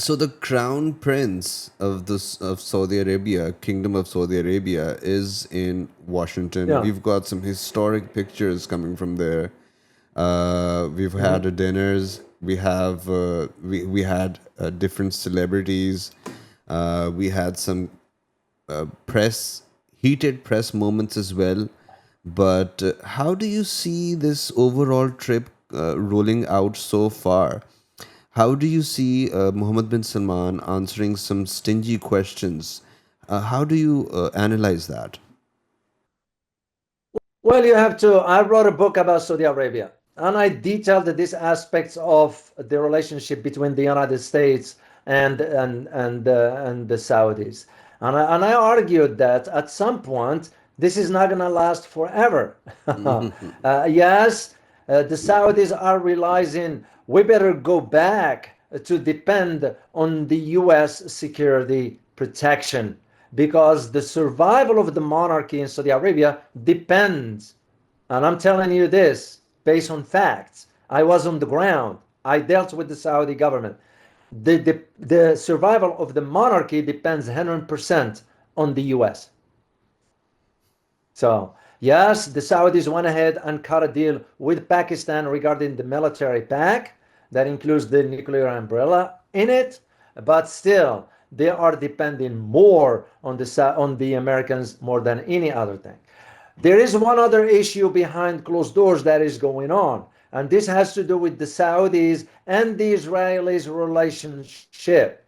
So the crown prince of Saudi Arabia, Kingdom of Saudi Arabia, is in Washington. Yeah. We've got some historic pictures coming from there. We've had Mhm. dinners. We had different celebrities. We had some press heated press moments as well. But how do you see this overall trip rolling out so far? How do you see Mohammed bin Salman answering some stingy questions? How do you analyze that? Well, you have to. I wrote a book about Saudi Arabia, and I detailed these aspects of the relationship between the United States and the Saudis, and I argued that at some point this is not going to last forever. Yes, the Saudis are realizing we better go back to depend on the U.S. security protection because the survival of the monarchy in Saudi Arabia depends, and I'm telling you this based on facts. I was on the ground. I dealt with the Saudi government. The survival of the monarchy depends 100% on the US. So, yes, the Saudis went ahead and cut a deal with Pakistan regarding the military pact that includes the nuclear umbrella in it, but still, they are depending more on the Americans more than any other thing. There is one other issue behind closed doors that is going on, and this has to do with the Saudis and the Israelis' relationship.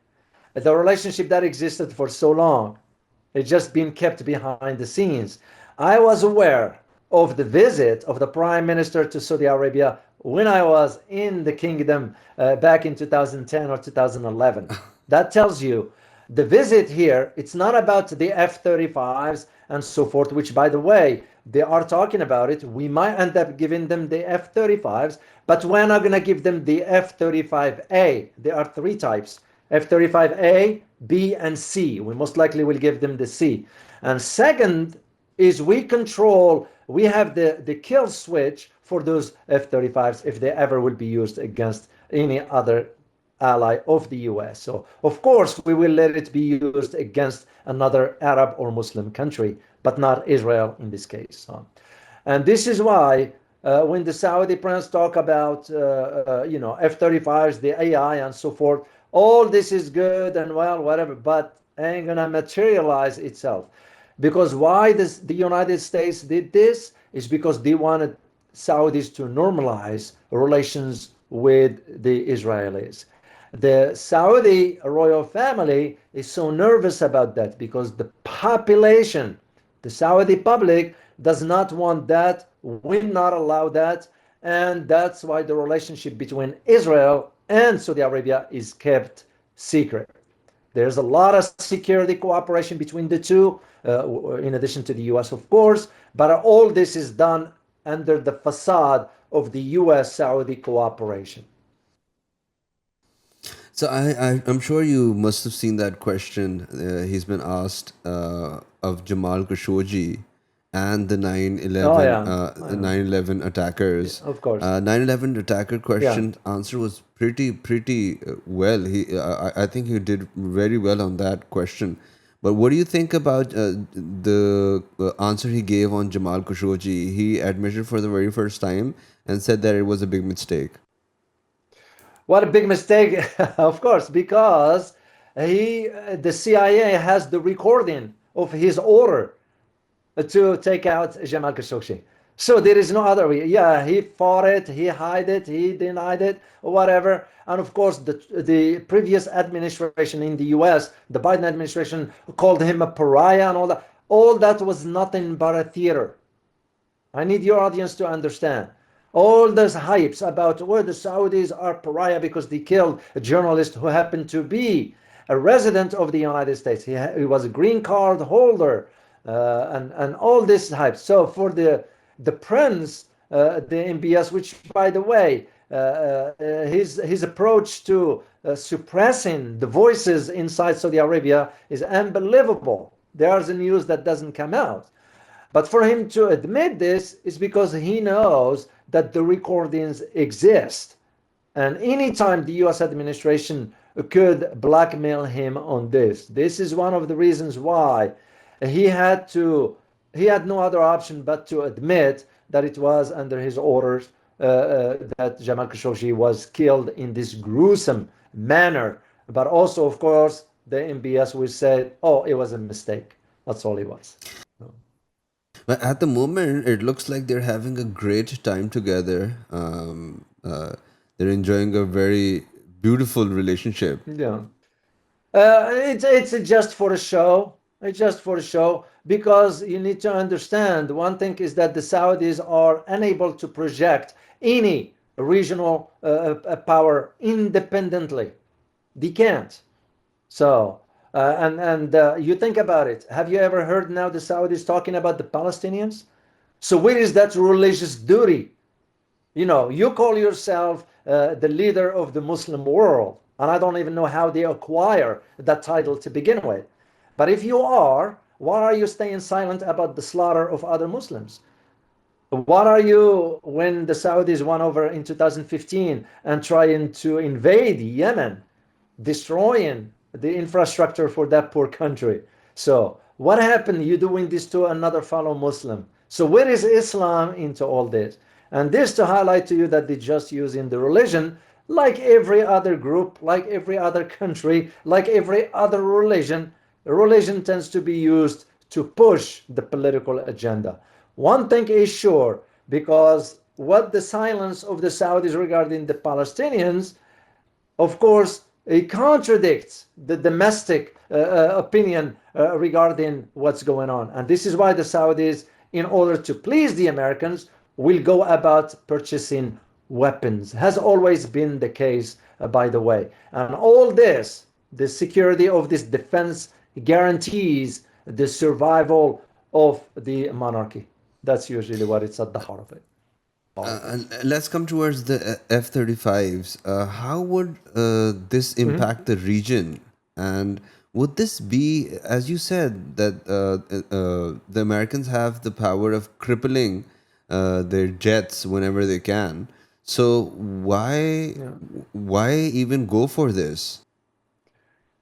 The relationship that existed for so long. It's just been kept behind the scenes. I was aware of the visit of the Prime Minister to Saudi Arabia when I was in the kingdom back in 2010 or 2011. That tells you the visit here, it's not about the F-35s and so forth, which, by the way, they are talking about it. We might end up giving them the F-35s, but we're not going to give them the F-35A. There are three types: F-35A, B, and C. We most likely will give them the C. And second is we have the kill switch for those F-35s if they ever will be used against any other ally of the US. So, of course, we will let it be used against another Arab or Muslim country, but not Israel in this case. And this is why when the Saudi prince talk about F-35s, the AI, and so forth, all this is good and well, whatever, but ain't gonna materialize itself. Because why the United States did this is because they wanted Saudis to normalize relations with the Israelis. The Saudi royal family is so nervous about that because the population, the Saudi public, does not want that, will not allow that, and that's why the relationship between Israel and Saudi Arabia is kept secret. There's a lot of security cooperation between the two, in addition to the US, of course, but all this is done under the facade of the US Saudi cooperation. So I'm sure you must have seen that question. He's been asked of Jamal Khashoggi and the Oh, yeah, I know. 9/11 attackers. Of course. 9/11 attacker Yeah. question answer was pretty well. I think he did very well on that question. But what do you think about the answer he gave on Jamal Khashoggi? He admitted for the very first time and said that it was a big mistake. What a big mistake, of course, because the CIA has the recording of his order to take out Jamal Khashoggi. So there is no other way. Yeah, he fought it, he hid it, he denied it, or whatever. And of course, the previous administration in the US, the Biden administration, called him a pariah and all that. All that was nothing but a theater. I need your audience to understand. All those hypes about where the Saudis are pariah because they killed a journalist who happened to be a resident of the United States. He was a green card holder, and all this hype. So for the prince, the MBS, which by the way, his approach to suppressing the voices inside Saudi Arabia is unbelievable. There's a news that doesn't come out. But for him to admit this is because he knows that the recordings exist. And anytime the US administration could blackmail him on this. This is one of the reasons why he had to he had no other option but to admit that it was under his orders that Jamal Khashoggi was killed in this gruesome manner. But also, of course, the MBS will say, oh, it was a mistake. That's all it was. But at the moment, it looks like they're having a great time together. They're enjoying a very beautiful relationship. Yeah. It's just for a show. It's just for a show because you need to understand one thing is that the Saudis are unable to project any regional power independently. They can't. So, and you think about it. Have you ever heard now the Saudis talking about the Palestinians? So where is that religious duty? You know, you call yourself the leader of the Muslim world, and I don't even know how they acquire that title to begin with. But if you are, why are you staying silent about the slaughter of other Muslims? What are you when the Saudis won over in 2015 and trying to invade Yemen, destroying the infrastructure for that poor country? So what happened? You doing this to another fellow Muslim. So where is Islam into all this? And this to highlight to you that they're just using the religion like every other group, like every other country, like every other religion. Religion tends to be used to push the political agenda. One thing is sure, because what the silence of the Saudis regarding the Palestinians, of course, it contradicts the domestic opinion regarding what's going on. And this is why the Saudis, in order to please the Americans, will go about purchasing weapons. Has always been the case, by the way. And all this, the security of this defense guarantees the survival of the monarchy. That's usually what it's at the heart of it. And let's come towards the F-35s. How would this impact the region? And would this be, as you said, that the Americans have the power of crippling their jets whenever they can? So why even go for this?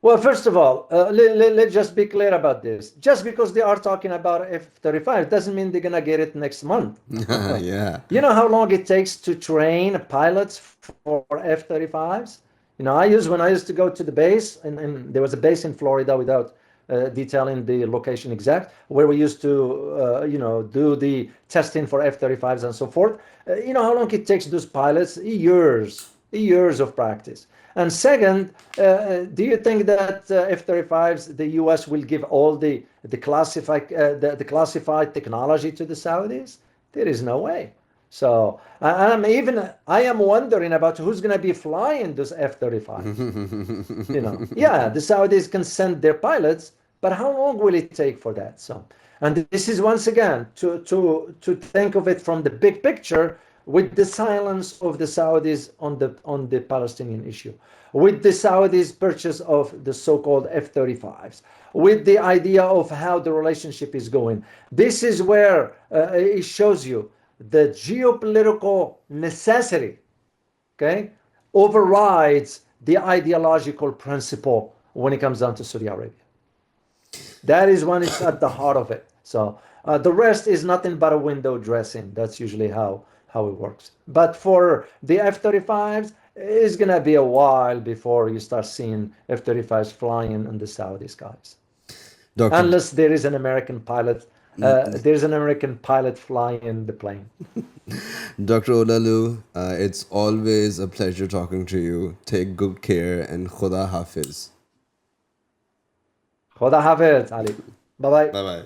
Well, first of all, let's just be clear about this. Just because they are talking about F-35 doesn't mean they're going to get it next month. Yeah. You know how long it takes to train pilots for F-35s? You know, when I used to go to the base, and there was a base in Florida without detailing the location exact, where we used to, do the testing for F-35s and so forth. You know how long it takes those pilots? Years of practice. And second, do you think that F-35s, the U.S. will give all the classified technology to the Saudis? There is no way. So I am wondering about who's going to be flying those F-35s. Yeah, the Saudis can send their pilots, but how long will it take for that? So, and this is once again to think of it from the big picture, with the silence of the Saudis on the Palestinian issue, with the Saudis' purchase of the so-called F-35s, with the idea of how the relationship is going. This is where it shows you the geopolitical necessity, okay, overrides the ideological principle when it comes down to Saudi Arabia. That is when it's at the heart of it. So the rest is nothing but a window dressing. That's usually how it works. But for the F-35s, it's going to be a while before you start seeing F-35s flying in the Saudi skies. Unless there is an American pilot. There's an American pilot flying the plane. Dr. Oualaalou, it's always a pleasure talking to you. Take good care and Khuda Hafiz. Khuda Hafiz, Ali. Bye-bye. Bye-bye.